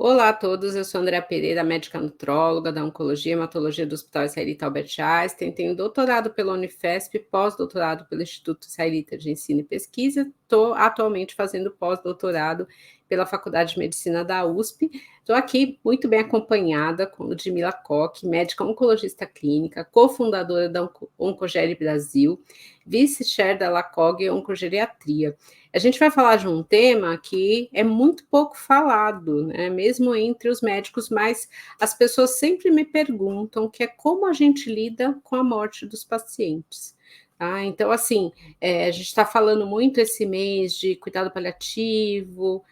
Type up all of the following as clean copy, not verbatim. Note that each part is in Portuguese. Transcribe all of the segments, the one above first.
Olá a todos, eu sou Andréa Pereira, médica nutróloga da Oncologia e Hematologia do Hospital Israelita Albert Einstein, tenho doutorado pela Unifesp, pós-doutorado pelo Instituto Israelita de Ensino e Pesquisa, estou atualmente fazendo pós-doutorado pela Faculdade de Medicina da USP. Estou aqui muito bem acompanhada com Ludmila Koch, médica oncologista clínica, cofundadora da Oncogeri Brasil, vice-chair da LACOG Oncogeriatria. A gente vai falar de um tema que é muito pouco falado, né? Mesmo entre os médicos, mas as pessoas sempre me perguntam, que é como a gente lida com a morte dos pacientes. Tá? Então, assim, a gente está falando muito esse mês de cuidado paliativo,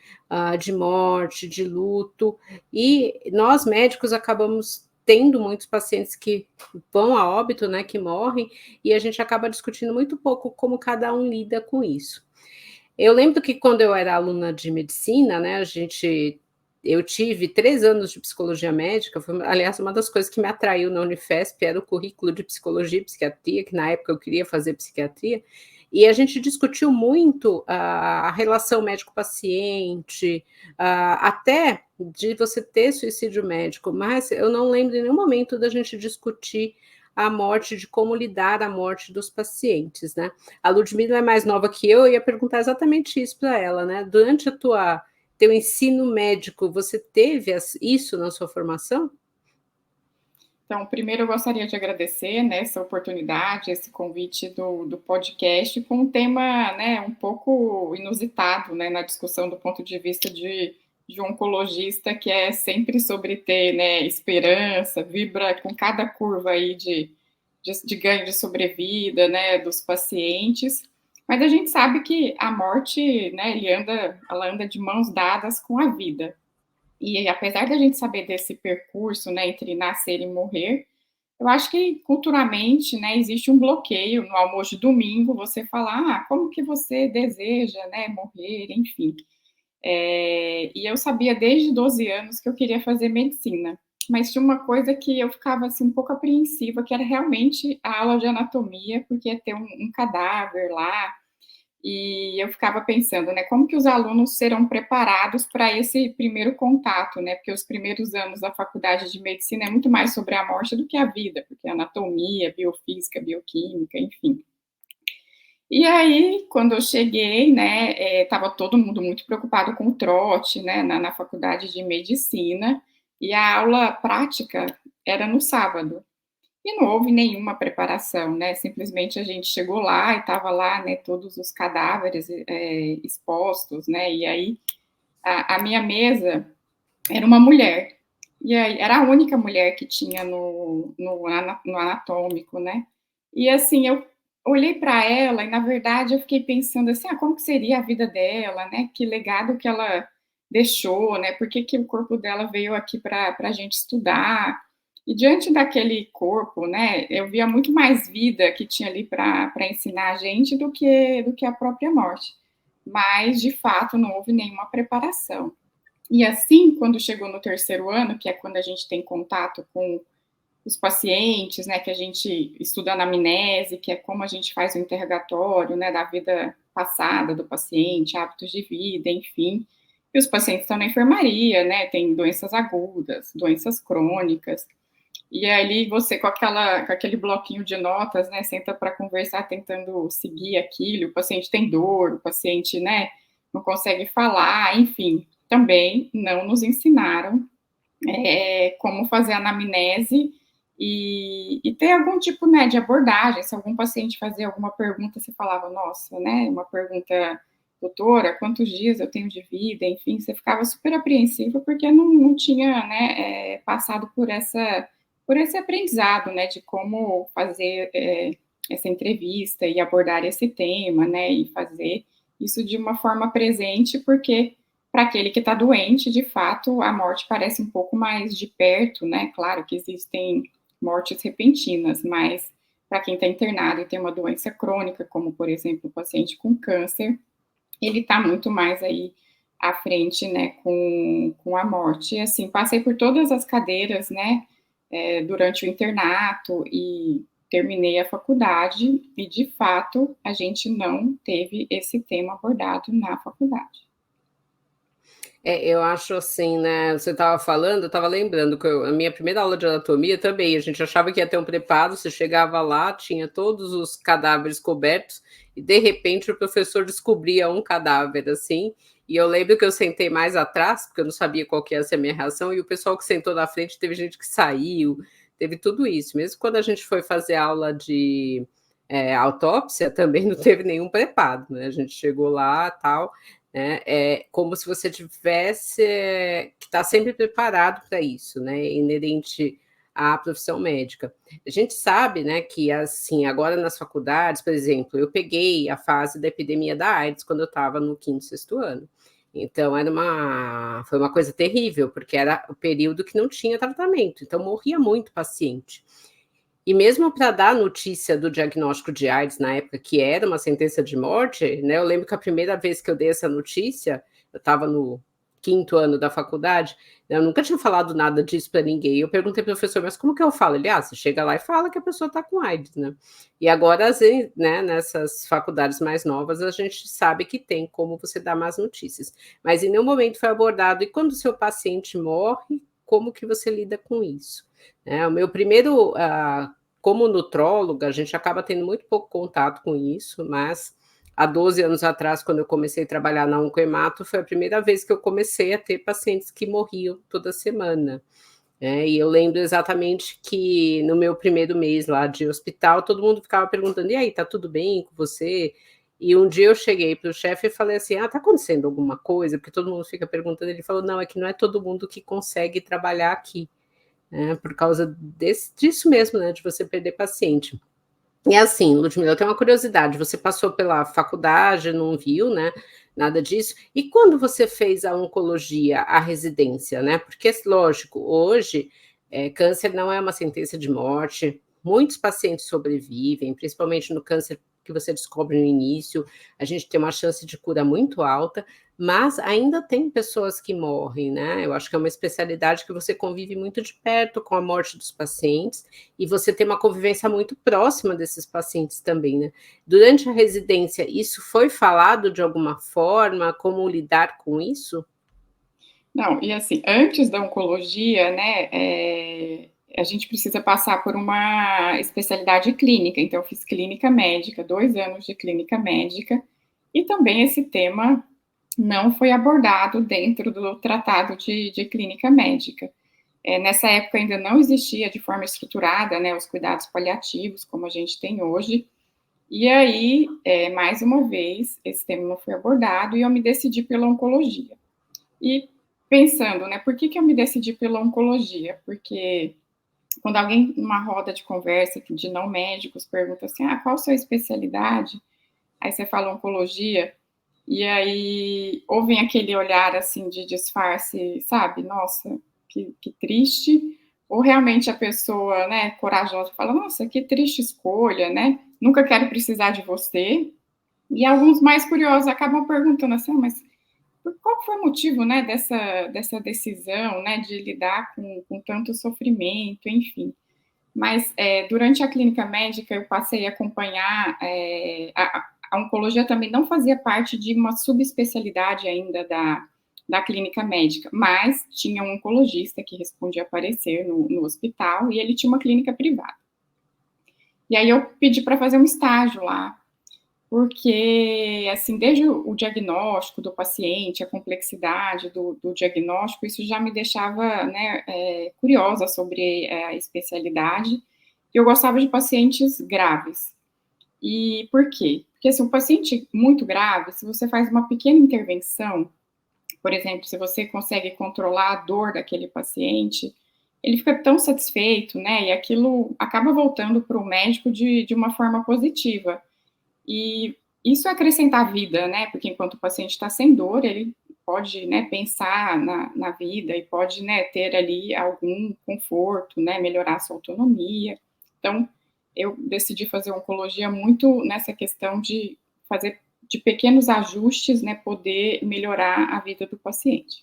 de morte, de luto, e nós médicos acabamos tendo muitos pacientes que vão a óbito, né, que morrem, e a gente acaba discutindo muito pouco como cada um lida com isso. Eu lembro que quando eu era aluna de medicina, né, eu tive 3 anos de psicologia médica, foi aliás, uma das coisas que me atraiu na Unifesp era o currículo de psicologia e psiquiatria, que na época eu queria fazer psiquiatria, e a gente discutiu muito a relação médico-paciente, até de você ter suicídio médico, mas eu não lembro em nenhum momento da gente discutir a morte, de como lidar a morte dos pacientes, né. A Ludmila é mais nova que eu ia perguntar exatamente isso para ela, né. Durante teu ensino médico, você teve isso na sua formação? Então, primeiro eu gostaria de agradecer, né, essa oportunidade, esse convite do podcast com um tema, né, um pouco inusitado, né, na discussão do ponto de vista de um oncologista, que é sempre sobre ter, né, esperança, vibra com cada curva aí de ganho de sobrevida, né, dos pacientes, mas a gente sabe que a morte, né, ela anda de mãos dadas com a vida. E apesar da gente saber desse percurso, né, entre nascer e morrer, eu acho que culturalmente, né, existe um bloqueio no almoço de domingo, você falar, como que você deseja, né, morrer, enfim. E eu sabia desde 12 anos que eu queria fazer medicina, mas tinha uma coisa que eu ficava assim um pouco apreensiva, que era realmente a aula de anatomia, porque ia ter um cadáver lá, e eu ficava pensando, né, como que os alunos serão preparados para esse primeiro contato, né, porque os primeiros anos da faculdade de medicina é muito mais sobre a morte do que a vida, porque é anatomia, biofísica, bioquímica, enfim. E aí, quando eu cheguei, né, estava todo mundo muito preocupado com o trote, né, na faculdade de medicina, e a aula prática era no sábado. E não houve nenhuma preparação, né? Simplesmente a gente chegou lá e estava lá, né, todos os cadáveres expostos, né? E aí a minha mesa era uma mulher. E aí era a única mulher que tinha no anatômico, né? E assim, eu olhei para ela e, na verdade, eu fiquei pensando assim, como que seria a vida dela, né? Que legado que ela deixou, né? Por que, que o corpo dela veio aqui para a gente estudar? E diante daquele corpo, né, eu via muito mais vida que tinha ali para ensinar a gente do que a própria morte. Mas, de fato, não houve nenhuma preparação. E assim, quando chegou no terceiro ano, que é quando a gente tem contato com os pacientes, né, que a gente estuda a anamnese, que é como a gente faz o interrogatório, né, da vida passada do paciente, hábitos de vida, enfim. E os pacientes estão na enfermaria, né, tem doenças agudas, doenças crônicas. E ali você com aquele bloquinho de notas, né, senta para conversar tentando seguir aquilo, o paciente tem dor, o paciente, né, não consegue falar, enfim. Também não nos ensinaram como fazer anamnese e ter algum tipo, né, de abordagem. Se algum paciente fazia alguma pergunta, você falava, nossa, né, uma pergunta, doutora, quantos dias eu tenho de vida, enfim, você ficava super apreensiva porque não tinha, né, passado por esse aprendizado, né, de como fazer essa entrevista e abordar esse tema, né, e fazer isso de uma forma presente, porque para aquele que está doente, de fato, a morte parece um pouco mais de perto, né? Claro que existem mortes repentinas, mas para quem está internado e tem uma doença crônica, como por exemplo o paciente com câncer, ele está muito mais aí à frente, né, com a morte. E assim, passei por todas as cadeiras, né, durante o internato e terminei a faculdade e, de fato, a gente não teve esse tema abordado na faculdade. Eu acho assim, né, você estava falando, eu estava lembrando que a minha primeira aula de anatomia também, a gente achava que ia ter um preparo, você chegava lá, tinha todos os cadáveres cobertos, e de repente o professor descobria um cadáver, assim, e eu lembro que eu sentei mais atrás, porque eu não sabia qual que ia ser a minha reação, e o pessoal que sentou na frente, teve gente que saiu, teve tudo isso. Mesmo quando a gente foi fazer aula de autópsia, também não teve nenhum preparo, né, a gente chegou lá, tal, né, é como se você tivesse que estar sempre preparado para isso, né, inerente à profissão médica. A gente sabe, né, que assim, agora nas faculdades, por exemplo, eu peguei a fase da epidemia da AIDS quando eu estava no quinto, sexto ano. Então foi uma coisa terrível, porque era o período que não tinha tratamento, então morria muito paciente. E mesmo para dar a notícia do diagnóstico de AIDS na época, que era uma sentença de morte, né, eu lembro que a primeira vez que eu dei essa notícia, eu estava no quinto ano da faculdade, né, eu nunca tinha falado nada disso para ninguém. Eu perguntei para o professor: "Mas como que eu falo?" Ele: "Ah, você chega lá e fala que a pessoa está com AIDS, né". E agora, né, nessas faculdades mais novas, a gente sabe que tem como você dar más notícias, mas em nenhum momento foi abordado: "E quando o seu paciente morre, como que você lida com isso?". O meu primeiro, como nutróloga, a gente acaba tendo muito pouco contato com isso, mas há 12 anos atrás, quando eu comecei a trabalhar na Oncohemato, foi a primeira vez que eu comecei a ter pacientes que morriam toda semana, né, e eu lembro exatamente que no meu primeiro mês lá de hospital, todo mundo ficava perguntando: "E aí, tá tudo bem com você?". E um dia eu cheguei para o chefe e falei assim: "Ah, tá acontecendo alguma coisa?", porque todo mundo fica perguntando, ele falou: "Não, é que não é todo mundo que consegue trabalhar aqui". Por causa disso mesmo, né, de você perder paciente. E assim, Ludmila, eu tenho uma curiosidade, você passou pela faculdade, não viu, né, nada disso, e quando você fez a oncologia, a residência, né, porque lógico, hoje, câncer não é uma sentença de morte, muitos pacientes sobrevivem, principalmente no câncer que você descobre no início, a gente tem uma chance de cura muito alta, mas ainda tem pessoas que morrem, né, eu acho que é uma especialidade que você convive muito de perto com a morte dos pacientes, e você tem uma convivência muito próxima desses pacientes também, né. Durante a residência, isso foi falado de alguma forma? Como lidar com isso? Não, e assim, antes da oncologia, né, a gente precisa passar por uma especialidade clínica, então eu fiz clínica médica, 2 anos de clínica médica, e também esse tema não foi abordado dentro do tratado de clínica médica. Nessa época ainda não existia de forma estruturada, né, os cuidados paliativos como a gente tem hoje, e aí, mais uma vez, esse tema não foi abordado e eu me decidi pela oncologia. E pensando, né, por que eu me decidi pela oncologia? Porque quando alguém, numa roda de conversa de não médicos, pergunta assim: "Ah, qual a sua especialidade?", aí você fala oncologia, e aí ouvem aquele olhar, assim, de disfarce, sabe, "Nossa, que triste", ou realmente a pessoa, né, corajosa fala: "Nossa, que triste escolha, né, nunca quero precisar de você", e alguns mais curiosos acabam perguntando assim: "Ah, mas qual foi o motivo, né, dessa decisão, né, de lidar com tanto sofrimento, enfim. Mas durante a clínica médica eu passei a acompanhar, a oncologia também não fazia parte de uma subespecialidade ainda da clínica médica, mas tinha um oncologista que respondia a parecer no hospital e ele tinha uma clínica privada. E aí eu pedi para fazer um estágio lá, porque, assim, desde o diagnóstico do paciente, a complexidade do diagnóstico, isso já me deixava, né, curiosa sobre a especialidade. E eu gostava de pacientes graves. E por quê? Porque, assim, um paciente muito grave, se você faz uma pequena intervenção, por exemplo, se você consegue controlar a dor daquele paciente, ele fica tão satisfeito, né, e aquilo acaba voltando para o médico de uma forma positiva. E isso é acrescentar vida, né, porque enquanto o paciente está sem dor, ele pode, né, pensar na vida e pode, né, ter ali algum conforto, né, melhorar a sua autonomia. Então, eu decidi fazer oncologia muito nessa questão de fazer de pequenos ajustes, né, poder melhorar a vida do paciente.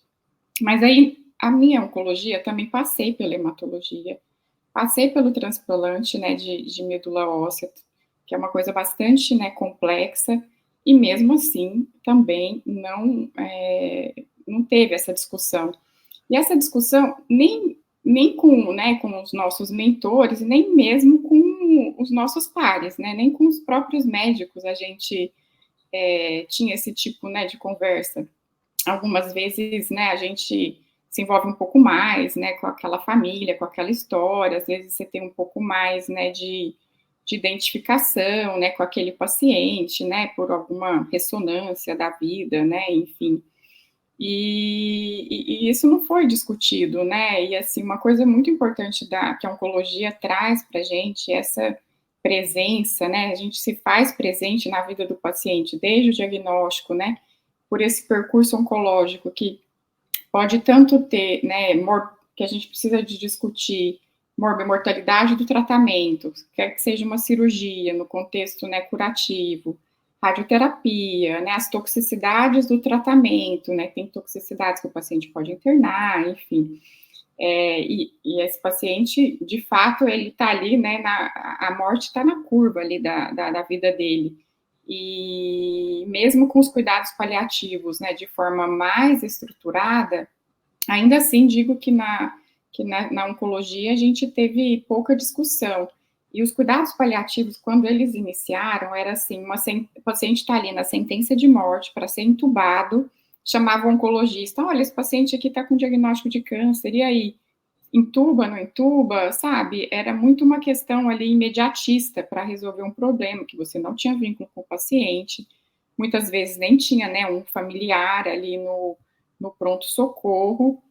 Mas aí, a minha oncologia, também passei pela hematologia, passei pelo transplante, né, de medula óssea, que é uma coisa bastante, né, complexa, e mesmo assim também não teve essa discussão. E essa discussão nem com, né, com os nossos mentores, nem mesmo com os nossos pares, né, nem com os próprios médicos a gente tinha esse tipo, né, de conversa. Algumas vezes, né, a gente se envolve um pouco mais, né, com aquela família, com aquela história, às vezes você tem um pouco mais, né, de identificação, né, com aquele paciente, né, por alguma ressonância da vida, né, enfim. E isso não foi discutido, né? E assim, uma coisa muito importante que a oncologia traz para a gente, essa presença, né? A gente se faz presente na vida do paciente, desde o diagnóstico, né? Por esse percurso oncológico que pode tanto ter, né? Que a gente precisa de discutir mortalidade do tratamento, quer que seja uma cirurgia no contexto, né, curativo, radioterapia, né, as toxicidades do tratamento, né, tem toxicidades que o paciente pode internar, enfim. E esse paciente, de fato, ele está ali, né, a morte está na curva ali da vida dele. E mesmo com os cuidados paliativos, né, de forma mais estruturada, ainda assim digo que na oncologia a gente teve pouca discussão. E os cuidados paliativos, quando eles iniciaram, era assim, o paciente está ali na sentença de morte para ser entubado, chamava o oncologista, olha, esse paciente aqui está com diagnóstico de câncer, e aí? Entuba, não entuba, sabe? Era muito uma questão ali imediatista para resolver um problema, que você não tinha vínculo com o paciente, muitas vezes nem tinha, né, um familiar ali no pronto-socorro.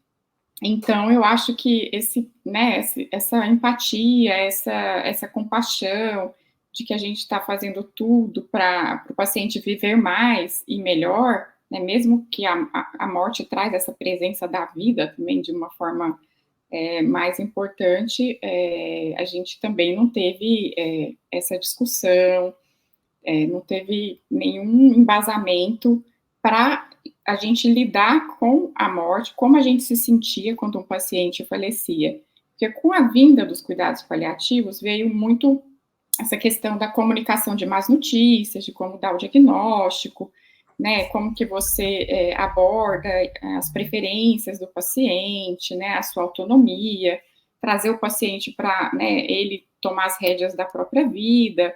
Então, eu acho que essa empatia, essa compaixão de que a gente está fazendo tudo para o paciente viver mais e melhor, né, mesmo que a morte traz essa presença da vida também de uma forma mais importante, a gente também não teve essa discussão, não teve nenhum embasamento para a gente lidar com a morte, como a gente se sentia quando um paciente falecia. Porque com a vinda dos cuidados paliativos veio muito essa questão da comunicação de más notícias, de como dar o diagnóstico, né, como que você aborda as preferências do paciente, né, a sua autonomia, trazer o paciente para, né, ele tomar as rédeas da própria vida,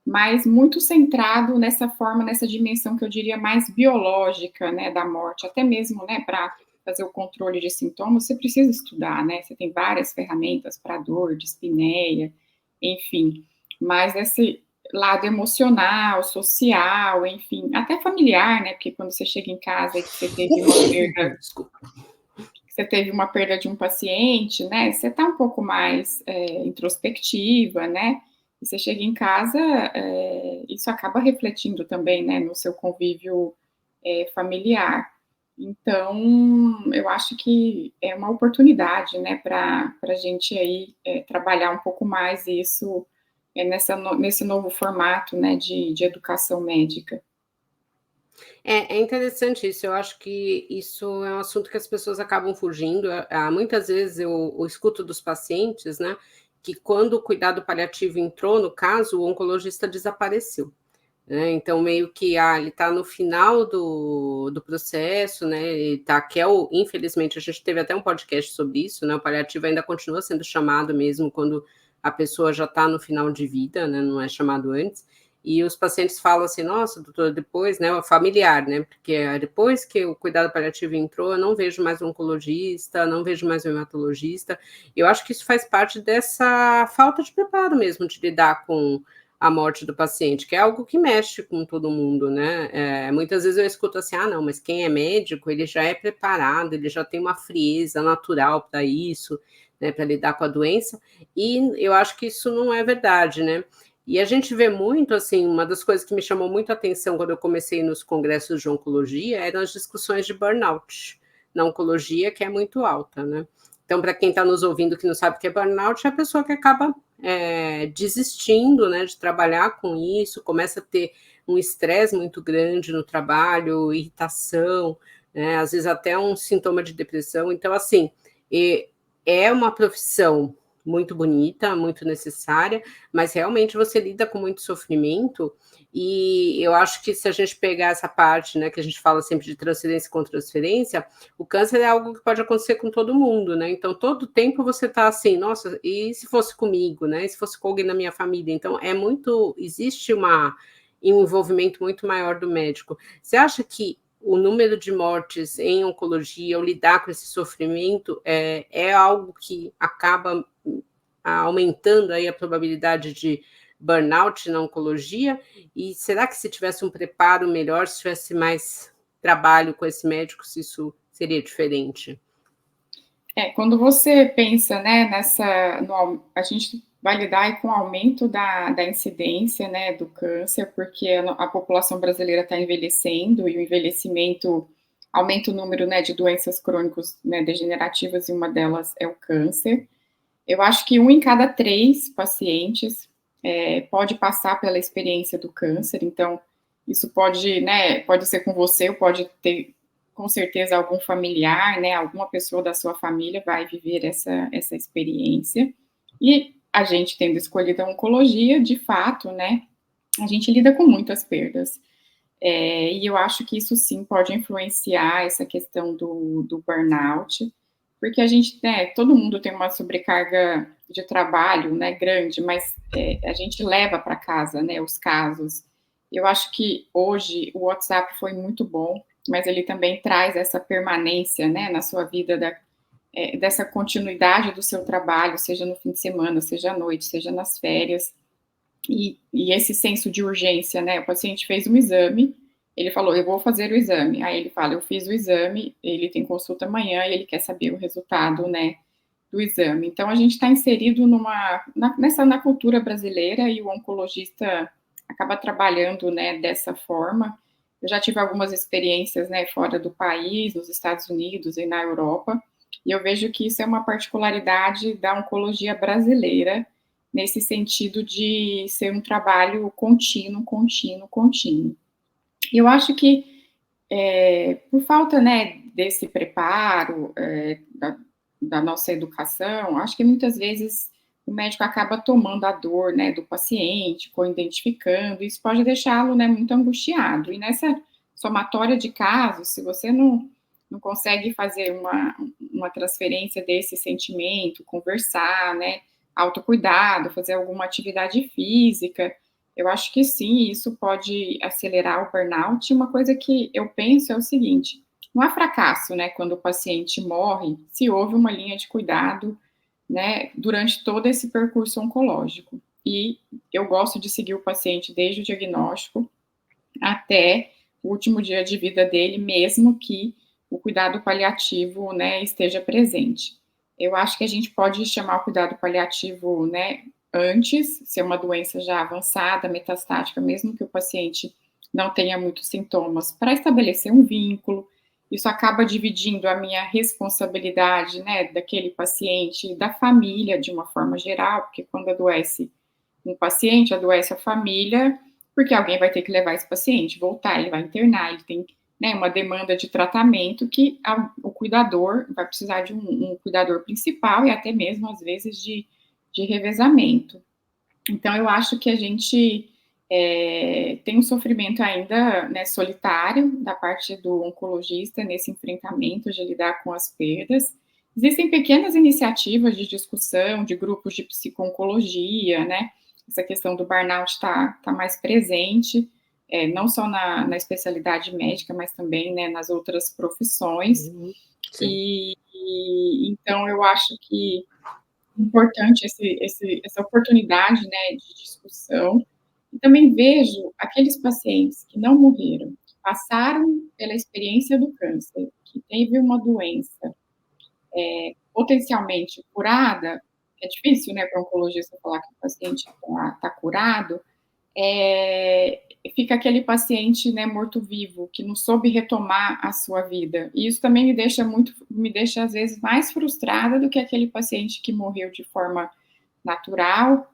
mas muito centrado nessa forma, nessa dimensão que eu diria mais biológica, né, da morte, até mesmo, né, para fazer o controle de sintomas, você precisa estudar, né, você tem várias ferramentas para dor, dispneia, enfim, mas esse lado emocional, social, enfim, até familiar, né, porque quando você chega em casa e que você teve uma perda de um paciente, né, você está um pouco mais introspectiva, né, e você chega em casa, isso acaba refletindo também, né, no seu convívio familiar. Então, eu acho que é uma oportunidade, né, para a gente aí trabalhar um pouco mais isso nesse novo formato, né, de educação médica. É interessante isso, eu acho que isso é um assunto que as pessoas acabam fugindo. Muitas vezes eu escuto dos pacientes, né, que quando o cuidado paliativo entrou no caso, o oncologista desapareceu, né, então meio que, ele está no final do processo, né, ele tá infelizmente, a gente teve até um podcast sobre isso, né, o paliativo ainda continua sendo chamado mesmo quando a pessoa já está no final de vida, né, não é chamado antes. E os pacientes falam assim, nossa, doutora, depois, né, o familiar, né, porque depois que o cuidado paliativo entrou, eu não vejo mais um oncologista, não vejo mais um hematologista. Eu acho que isso faz parte dessa falta de preparo mesmo, de lidar com a morte do paciente, que é algo que mexe com todo mundo, né, muitas vezes eu escuto assim, não, mas quem é médico, ele já é preparado, ele já tem uma frieza natural para isso, né, para lidar com a doença, e eu acho que isso não é verdade, né. E a gente vê muito, assim, uma das coisas que me chamou muito a atenção quando eu comecei nos congressos de oncologia eram as discussões de burnout na oncologia, que é muito alta, né. Então, para quem está nos ouvindo que não sabe o que é burnout, é a pessoa que acaba desistindo, né, de trabalhar com isso, começa a ter um estresse muito grande no trabalho, irritação, né, às vezes até um sintoma de depressão. Então, assim, é uma profissão muito bonita, muito necessária, mas realmente você lida com muito sofrimento, e eu acho que se a gente pegar essa parte, né, que a gente fala sempre de transferência com transferência, o câncer é algo que pode acontecer com todo mundo, né? Então, todo tempo você tá assim, nossa, e se fosse comigo, né? E se fosse com alguém da minha família? Então, existe um envolvimento muito maior do médico. Você acha que o número de mortes em oncologia, ou lidar com esse sofrimento, é algo que acaba aumentando aí a probabilidade de burnout na oncologia? E será que se tivesse um preparo melhor, se tivesse mais trabalho com esse médico, se isso seria diferente? Quando você pensa, né, a gente vai lidar aí com o aumento da incidência, né, do câncer, porque a população brasileira está envelhecendo e o envelhecimento aumenta o número, né, de doenças crônicas, né, degenerativas, e uma delas é o câncer. Eu acho que 1 em cada 3 pacientes pode passar pela experiência do câncer, então isso pode, né, pode ser com você, ou pode ter com certeza algum familiar, né, alguma pessoa da sua família vai viver essa experiência. E a gente tendo escolhido a oncologia, de fato, né, a gente lida com muitas perdas. E eu acho que isso sim pode influenciar essa questão do burnout, porque a gente, né, todo mundo tem uma sobrecarga de trabalho, né, grande, mas a gente leva para casa, né, os casos. Eu acho que hoje o WhatsApp foi muito bom, mas ele também traz essa permanência, né, na sua vida dessa continuidade do seu trabalho, seja no fim de semana, seja à noite, seja nas férias. E esse senso de urgência, né? O paciente fez um exame, ele falou, eu vou fazer o exame. Aí ele fala, eu fiz o exame, ele tem consulta amanhã e ele quer saber o resultado, né, do exame. Então, a gente está inserido na cultura brasileira, e o oncologista acaba trabalhando, né, dessa forma. Eu já tive algumas experiências, né, fora do país, nos Estados Unidos e na Europa, e eu vejo que isso é uma particularidade da oncologia brasileira, nesse sentido de ser um trabalho contínuo, contínuo, contínuo. E eu acho que, por falta, né, desse preparo, da nossa educação, acho que muitas vezes o médico acaba tomando a dor, né, do paciente, co-identificando, e isso pode deixá-lo, né, muito angustiado. E nessa somatória de casos, se você não consegue fazer uma transferência desse sentimento, conversar, né, autocuidado, fazer alguma atividade física, eu acho que sim, isso pode acelerar o burnout. Uma coisa que eu penso é o seguinte: não há fracasso, né, quando o paciente morre, se houve uma linha de cuidado, né, durante todo esse percurso oncológico. E eu gosto de seguir o paciente desde o diagnóstico até o último dia de vida dele, mesmo que o cuidado paliativo, né, esteja presente. Eu acho que a gente pode chamar o cuidado paliativo, né, antes, se é uma doença já avançada, metastática, mesmo que o paciente não tenha muitos sintomas, para estabelecer um vínculo. Isso acaba dividindo a minha responsabilidade, né, daquele paciente, da família de uma forma geral, porque quando adoece um paciente, adoece a família, porque alguém vai ter que levar esse paciente, voltar, ele vai internar, ele tem, né, uma demanda de tratamento que o cuidador vai precisar de um cuidador principal, e até mesmo, às vezes, de revezamento. Então, eu acho que a gente tem um sofrimento ainda, né, solitário da parte do oncologista nesse enfrentamento de lidar com as perdas. Existem pequenas iniciativas de discussão, de grupos de psico-oncologia, né? Essa questão do burnout está mais presente, não só na especialidade médica, mas também, né, nas outras profissões. Então, eu acho que é importante essa oportunidade, né, de discussão. E também vejo aqueles pacientes que não morreram, que passaram pela experiência do câncer, que teve uma doença potencialmente curada. É difícil, né, para o oncologista falar que o paciente está curado, fica aquele paciente, né, morto-vivo, que não soube retomar a sua vida. E isso também me deixa às vezes mais frustrada do que aquele paciente que morreu de forma natural,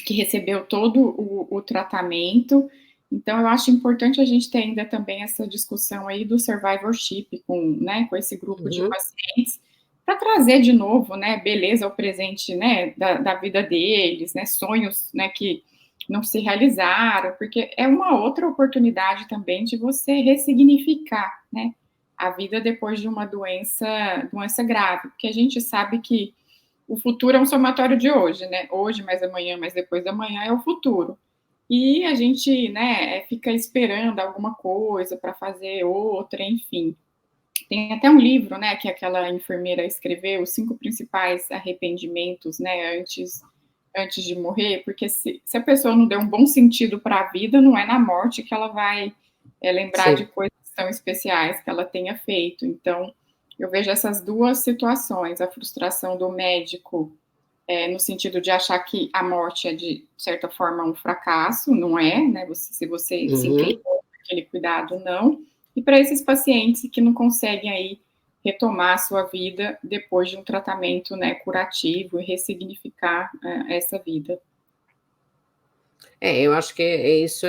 que recebeu todo o tratamento. Então, eu acho importante a gente ter ainda também essa discussão aí do survivorship com, né, com esse grupo de pacientes, para trazer de novo, né, beleza ao presente, né, da vida deles, né, sonhos, né, que não se realizaram, porque é uma outra oportunidade também de você ressignificar, né, a vida depois de uma doença grave, porque a gente sabe que o futuro é um somatório de hoje, né, hoje mais amanhã, mais depois da manhã é o futuro. E a gente, né, fica esperando alguma coisa para fazer outra, enfim. Tem até um livro, né, que aquela enfermeira escreveu, os 5 principais arrependimentos, né, antes de morrer, porque se a pessoa não der um bom sentido para a vida, não é na morte que ela vai lembrar de Sim. coisas tão especiais que ela tenha feito. Então, eu vejo essas duas situações, a frustração do médico, no sentido de achar que a morte é, de certa forma, um fracasso, não é, né, se você se Uhum. inclinou naquele cuidado, não. E para esses pacientes que não conseguem aí retomar a sua vida depois de um tratamento, né, curativo e ressignificar essa vida. Eu acho que isso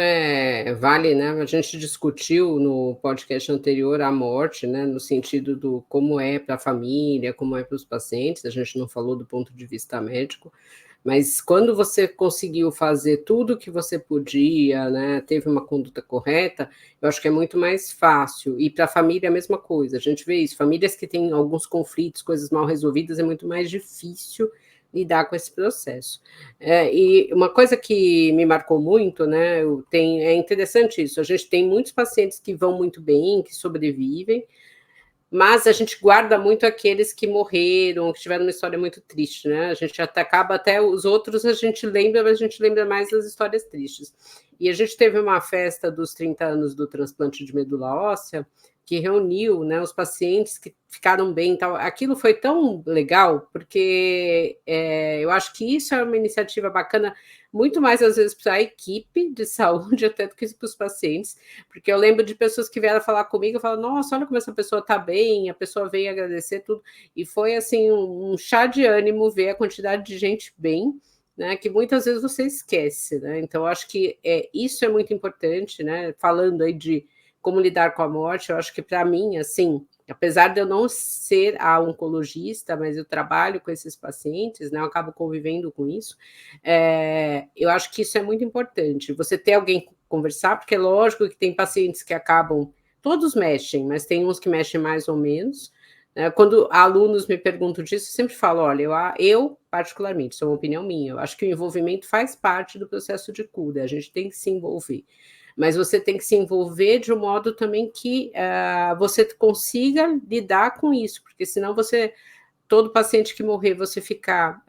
vale, né, a gente discutiu no podcast anterior a morte, né, no sentido do como é para a família, como é para os pacientes, a gente não falou do ponto de vista médico, mas quando você conseguiu fazer tudo o que você podia, né, teve uma conduta correta, eu acho que é muito mais fácil. E para a família é a mesma coisa. A gente vê isso, famílias que têm alguns conflitos, coisas mal resolvidas, é muito mais difícil lidar com esse processo. E uma coisa que me marcou muito, né, é interessante isso, a gente tem muitos pacientes que vão muito bem, que sobrevivem, mas a gente guarda muito aqueles que morreram, que tiveram uma história muito triste, né? A gente acaba até os outros, a gente lembra, mas a gente lembra mais das histórias tristes. E a gente teve uma festa dos 30 anos do transplante de medula óssea, que reuniu, né, os pacientes que ficaram bem e tal. Aquilo foi tão legal, porque eu acho que isso é uma iniciativa bacana, muito mais às vezes para a equipe de saúde até do que para os pacientes, porque eu lembro de pessoas que vieram falar comigo e falaram, nossa, olha como essa pessoa está bem, a pessoa veio agradecer tudo, e foi assim um chá de ânimo ver a quantidade de gente bem, né, que muitas vezes você esquece, né? Então, eu acho que isso é muito importante, né? Falando aí de como lidar com a morte, eu acho que para mim, assim, apesar de eu não ser a oncologista, mas eu trabalho com esses pacientes, né? Eu acabo convivendo com isso. Eu acho que isso é muito importante. Você ter alguém conversar, porque é lógico que tem pacientes que acabam, todos mexem, mas tem uns que mexem mais ou menos. Quando alunos me perguntam disso, eu sempre falo, olha, eu particularmente, isso é uma opinião minha, eu acho que o envolvimento faz parte do processo de cura, a gente tem que se envolver. Mas você tem que se envolver de um modo também que você consiga lidar com isso, porque senão todo paciente que morrer, você ficar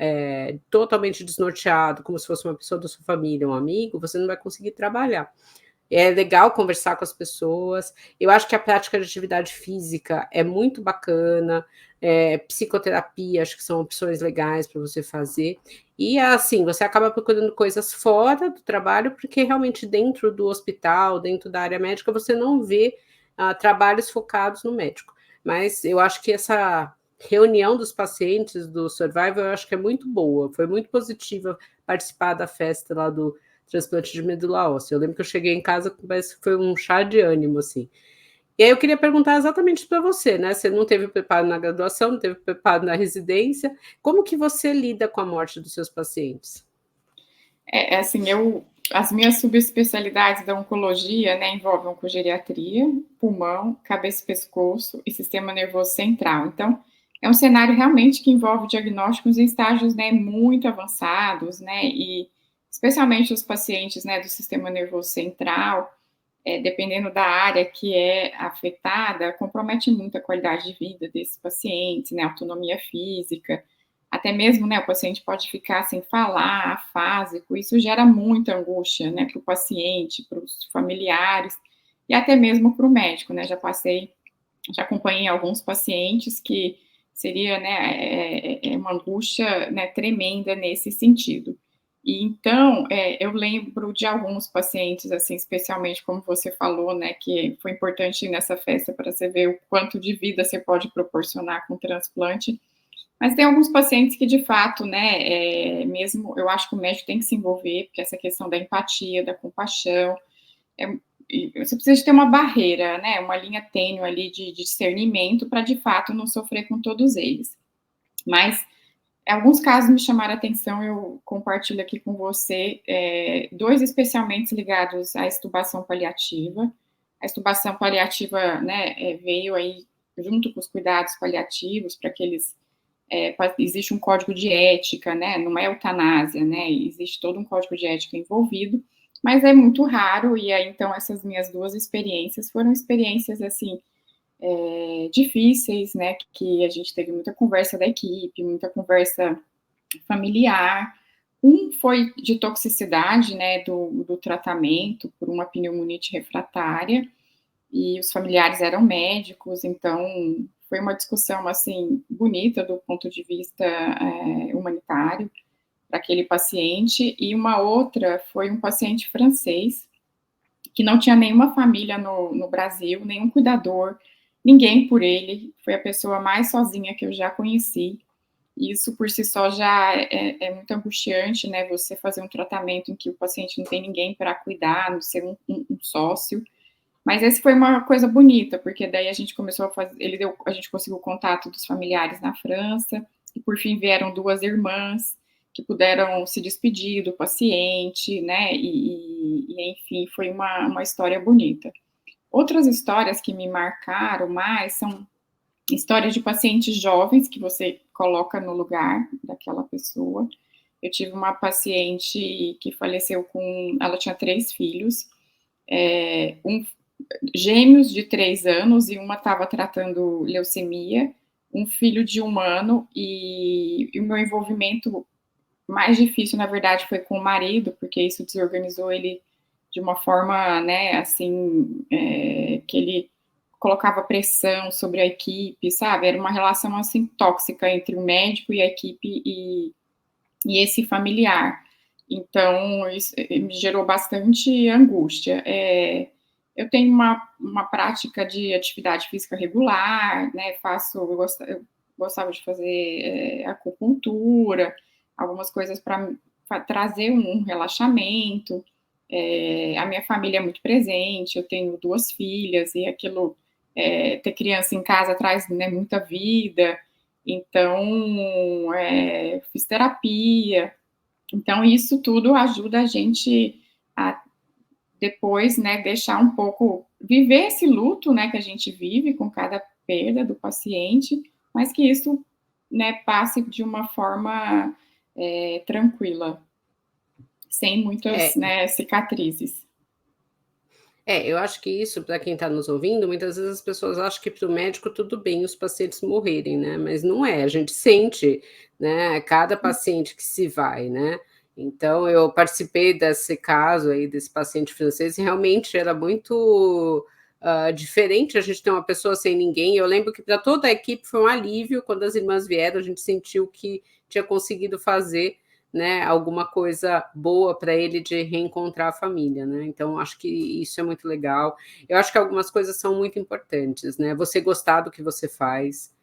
totalmente desnorteado, como se fosse uma pessoa da sua família, um amigo, você não vai conseguir trabalhar. É legal conversar com as pessoas. Eu acho que a prática de atividade física é muito bacana. Psicoterapia, acho que são opções legais para você fazer. E assim, você acaba procurando coisas fora do trabalho, porque realmente dentro do hospital, dentro da área médica, você não vê trabalhos focados no médico. Mas eu acho que essa reunião dos pacientes do Survival, eu acho que é muito boa. Foi muito positiva participar da festa lá do transplante de medula óssea. Eu lembro que eu cheguei em casa, parece que foi um chá de ânimo, assim. E aí eu queria perguntar exatamente para você, né? Você não teve preparo na graduação, não teve preparo na residência. Como que você lida com a morte dos seus pacientes? Assim, as minhas subespecialidades da oncologia, né, envolvem oncogeriatria, pulmão, cabeça e pescoço e sistema nervoso central. Então, é um cenário realmente que envolve diagnósticos em estágios, né, muito avançados, né, e especialmente os pacientes, né, do sistema nervoso central, dependendo da área que é afetada, compromete muito a qualidade de vida desses pacientes, né, autonomia física, até mesmo, né, o paciente pode ficar sem falar, afásico, isso gera muita angústia, né, para o paciente, para os familiares e até mesmo para o médico, né, já acompanhei alguns pacientes que seria, né, uma angústia, né, tremenda nesse sentido. E então, eu lembro de alguns pacientes, assim, especialmente como você falou, né, que foi importante ir nessa festa para você ver o quanto de vida você pode proporcionar com o transplante, mas tem alguns pacientes que, de fato, né, mesmo eu acho que o médico tem que se envolver, porque essa questão da empatia, da compaixão, é, você precisa ter uma barreira, né, uma linha tênue ali de discernimento para, de fato, não sofrer com todos eles. Mas alguns casos me chamaram a atenção, eu compartilho aqui com você, dois especialmente ligados à extubação paliativa. A extubação paliativa, né, veio aí junto com os cuidados paliativos, para que eles, existe um código de ética, né, não é eutanásia, né, existe todo um código de ética envolvido, mas é muito raro, e aí, então, essas minhas duas experiências foram experiências, assim, difíceis, né, que a gente teve muita conversa da equipe, muita conversa familiar. Um foi de toxicidade, né, do tratamento por uma pneumonite refratária, e os familiares eram médicos, então foi uma discussão, assim, bonita do ponto de vista humanitário para aquele paciente, e uma outra foi um paciente francês, que não tinha nenhuma família no Brasil, nenhum cuidador, ninguém por ele, foi a pessoa mais sozinha que eu já conheci. Isso por si só já é muito angustiante, né? Você fazer um tratamento em que o paciente não tem ninguém para cuidar, não ser um sócio. Mas esse foi uma coisa bonita, porque daí a gente começou a fazer, a gente conseguiu o contato dos familiares na França, e por fim vieram duas irmãs que puderam se despedir do paciente, né? E enfim, foi uma história bonita. Outras histórias que me marcaram mais são histórias de pacientes jovens que você coloca no lugar daquela pessoa. Eu tive uma paciente que faleceu com... Ela tinha 3 filhos, gêmeos de 3 anos, e uma estava tratando leucemia, um filho de 1 ano, e o meu envolvimento mais difícil, na verdade, foi com o marido, porque isso desorganizou ele de uma forma, né, assim, que ele colocava pressão sobre a equipe, sabe? Era uma relação, assim, tóxica entre o médico e a equipe e esse familiar. Então, isso me gerou bastante angústia. Eu tenho uma prática de atividade física regular, né? Eu gostava de fazer acupuntura, algumas coisas para trazer um relaxamento. A minha família é muito presente, eu tenho 2 filhas, e aquilo, ter criança em casa traz, né, muita vida. Então, fiz terapia. Então, isso tudo ajuda a gente a depois, né, deixar um pouco, viver esse luto, né, que a gente vive com cada perda do paciente, mas que isso, né, passe de uma forma tranquila, sem muitas, É, né, cicatrizes. eu acho que isso, para quem está nos ouvindo, muitas vezes as pessoas acham que para o médico tudo bem os pacientes morrerem, né? Mas não é, a gente sente, né? Cada paciente que se vai, né? Então, eu participei desse caso aí, desse paciente francês, e realmente era muito diferente a gente ter uma pessoa sem ninguém. Eu lembro que para toda a equipe foi um alívio quando as irmãs vieram, a gente sentiu que tinha conseguido fazer, né, alguma coisa boa para ele de reencontrar a família, né? Então, acho que isso é muito legal. Eu acho que algumas coisas são muito importantes, né? Você gostar do que você faz,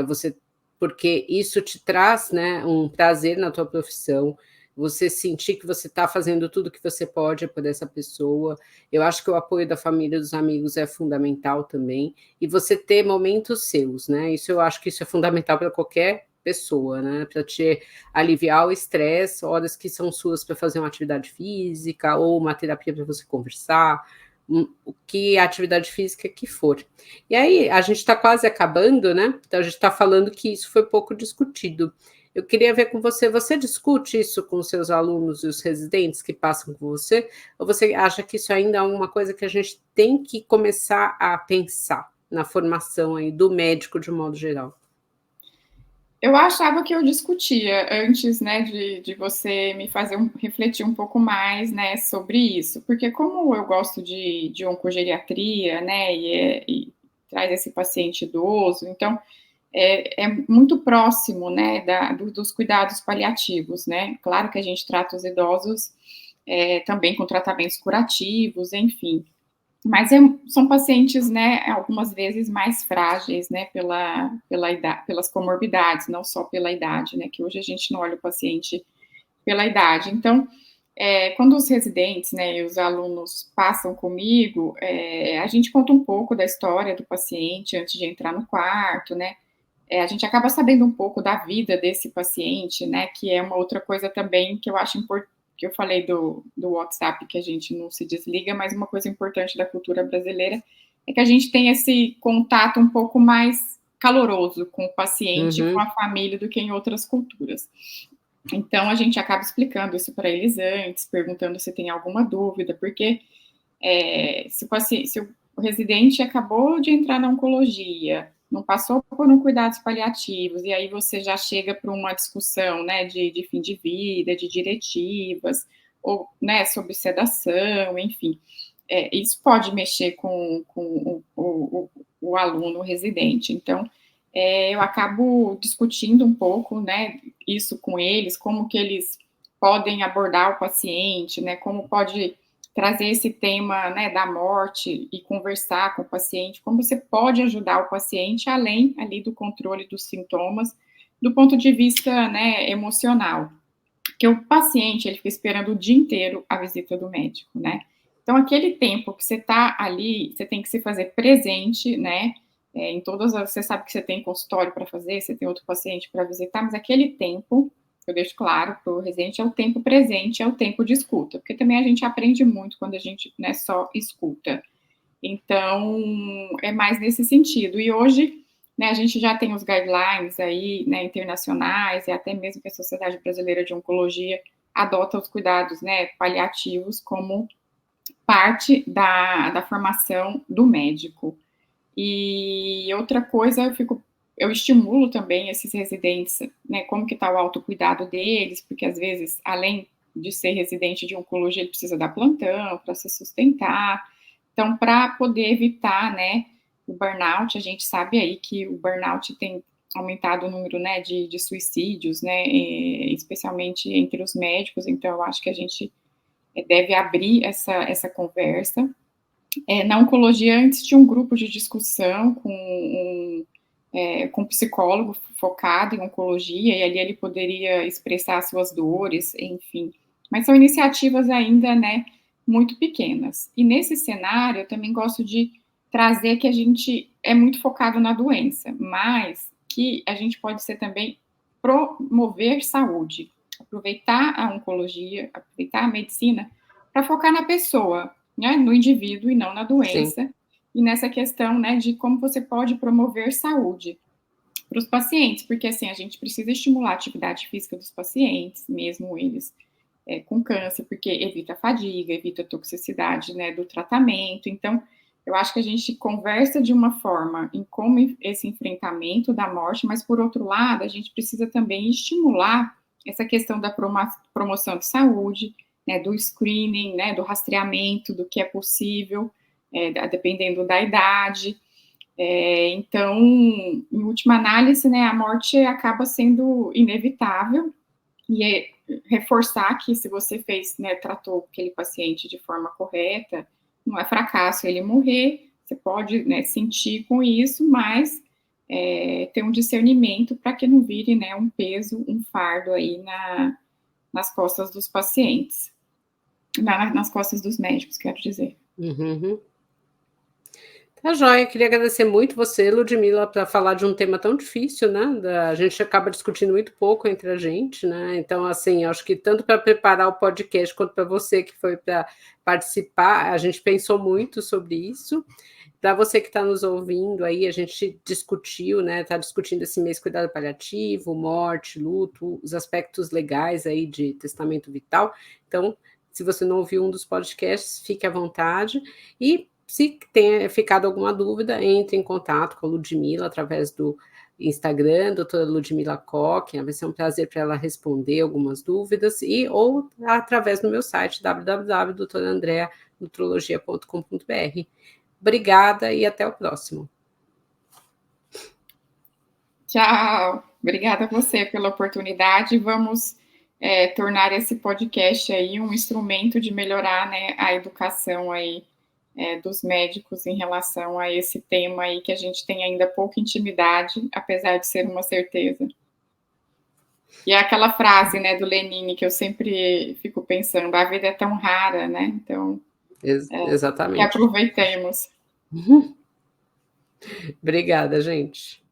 você, porque isso te traz, né, um prazer na tua profissão. Você sentir que você está fazendo tudo que você pode por essa pessoa. Eu acho que o apoio da família e dos amigos é fundamental também. E você ter momentos seus, né? Isso eu acho que isso é fundamental para qualquer pessoa, né? Para te aliviar o estresse, horas que são suas para fazer uma atividade física ou uma terapia para você conversar, o que a atividade física que for. E aí, a gente está quase acabando, né? Então, a gente está falando que isso foi pouco discutido. Eu queria ver com você, você discute isso com os seus alunos e os residentes que passam com você? Ou você acha que isso ainda é uma coisa que a gente tem que começar a pensar na formação aí do médico de um modo geral? Eu achava que eu discutia antes, né, de você me fazer refletir um pouco mais, né, sobre isso, porque como eu gosto de oncogeriatria, né, e traz esse paciente idoso, então é muito próximo, né, dos cuidados paliativos, né. Claro que a gente trata os idosos também com tratamentos curativos, enfim. Mas são pacientes, né, algumas vezes mais frágeis, né, pela idade, pelas comorbidades, não só pela idade, né, que hoje a gente não olha o paciente pela idade. Então, quando os residentes, né, e os alunos passam comigo, a gente conta um pouco da história do paciente antes de entrar no quarto, né, a gente acaba sabendo um pouco da vida desse paciente, né, que é uma outra coisa também que eu acho importante, que eu falei do WhatsApp, que a gente não se desliga, mas uma coisa importante da cultura brasileira é que a gente tem esse contato um pouco mais caloroso com o paciente, com a família, do que em outras culturas. Então, a gente acaba explicando isso para eles antes, perguntando se tem alguma dúvida, porque se o residente acabou de entrar na oncologia, não passou por um cuidados paliativos, e aí você já chega para uma discussão, né, de fim de vida, de diretivas, ou, né, sobre sedação, enfim. Isso pode mexer com o aluno, o residente. Então, eu acabo discutindo um pouco, né, isso com eles, como que eles podem abordar o paciente, né, como pode trazer esse tema, né, da morte e conversar com o paciente, como você pode ajudar o paciente além ali do controle dos sintomas, do ponto de vista, né, emocional. Porque o paciente, ele fica esperando o dia inteiro a visita do médico, né? Então, aquele tempo que você está ali, você tem que se fazer presente, né? Em todas as, você sabe que você tem consultório para fazer, você tem outro paciente para visitar, mas aquele tempo, eu deixo claro para o residente, é o tempo presente, é o tempo de escuta, porque também a gente aprende muito quando a gente, né, só escuta. Então, é mais nesse sentido. E hoje, né, a gente já tem os guidelines aí, né, internacionais, e até mesmo que a Sociedade Brasileira de Oncologia adota os cuidados, né, paliativos como parte da formação do médico. E outra coisa, eu estimulo também esses residentes, né, como que está o autocuidado deles, porque às vezes, além de ser residente de oncologia, ele precisa dar plantão para se sustentar. Então, para poder evitar, né, o burnout, a gente sabe aí que o burnout tem aumentado o número, né, de suicídios, né, especialmente entre os médicos. Então, eu acho que a gente deve abrir essa conversa. Na oncologia, antes tinha um grupo de discussão com um psicólogo focado em oncologia, e ali ele poderia expressar suas dores, enfim. Mas são iniciativas ainda, né, muito pequenas. E nesse cenário, eu também gosto de trazer que a gente é muito focado na doença, mas que a gente pode ser também promover saúde, aproveitar a oncologia, aproveitar a medicina para focar na pessoa, né, no indivíduo e não na doença. Sim. E nessa questão, né, de como você pode promover saúde para os pacientes, porque assim, a gente precisa estimular a atividade física dos pacientes, mesmo eles com câncer, porque evita a fadiga, evita a toxicidade, né, do tratamento. Então, eu acho que a gente conversa de uma forma em como esse enfrentamento da morte, mas por outro lado, a gente precisa também estimular essa questão da promoção de saúde, né, do screening, né, do rastreamento, do que é possível, dependendo da idade. Então, em última análise, né, a morte acaba sendo inevitável, e reforçar que se você fez, né, tratou aquele paciente de forma correta, não é fracasso ele morrer, você pode, né, sentir com isso, mas ter um discernimento para que não vire, né, um peso, um fardo aí nas costas dos pacientes, nas costas dos médicos, quero dizer. Uhum. Tá joia, queria agradecer muito você, Ludmila, para falar de um tema tão difícil, né? A gente acaba discutindo muito pouco entre a gente, né? Então, assim, acho que tanto para preparar o podcast quanto para você que foi para participar, a gente pensou muito sobre isso. Para você que está nos ouvindo aí, a gente discutiu, né? Está discutindo esse mês cuidado paliativo, morte, luto, os aspectos legais aí de testamento vital. Então, se você não ouviu um dos podcasts, fique à vontade. E se tenha ficado alguma dúvida, entre em contato com a Ludmila através do Instagram, doutora Ludmila Koch, vai ser um prazer para ela responder algumas dúvidas, ou através do meu site, www.doutoraandreanutrologia.com.br. Obrigada e até o próximo. Tchau, obrigada a você pela oportunidade. Vamos tornar esse podcast aí um instrumento de melhorar, né, a educação aí dos médicos em relação a esse tema aí que a gente tem ainda pouca intimidade, apesar de ser uma certeza. E é aquela frase, né, do Lenin que eu sempre fico pensando, a vida é tão rara, né? Então, exatamente. Que aproveitemos. Obrigada, gente.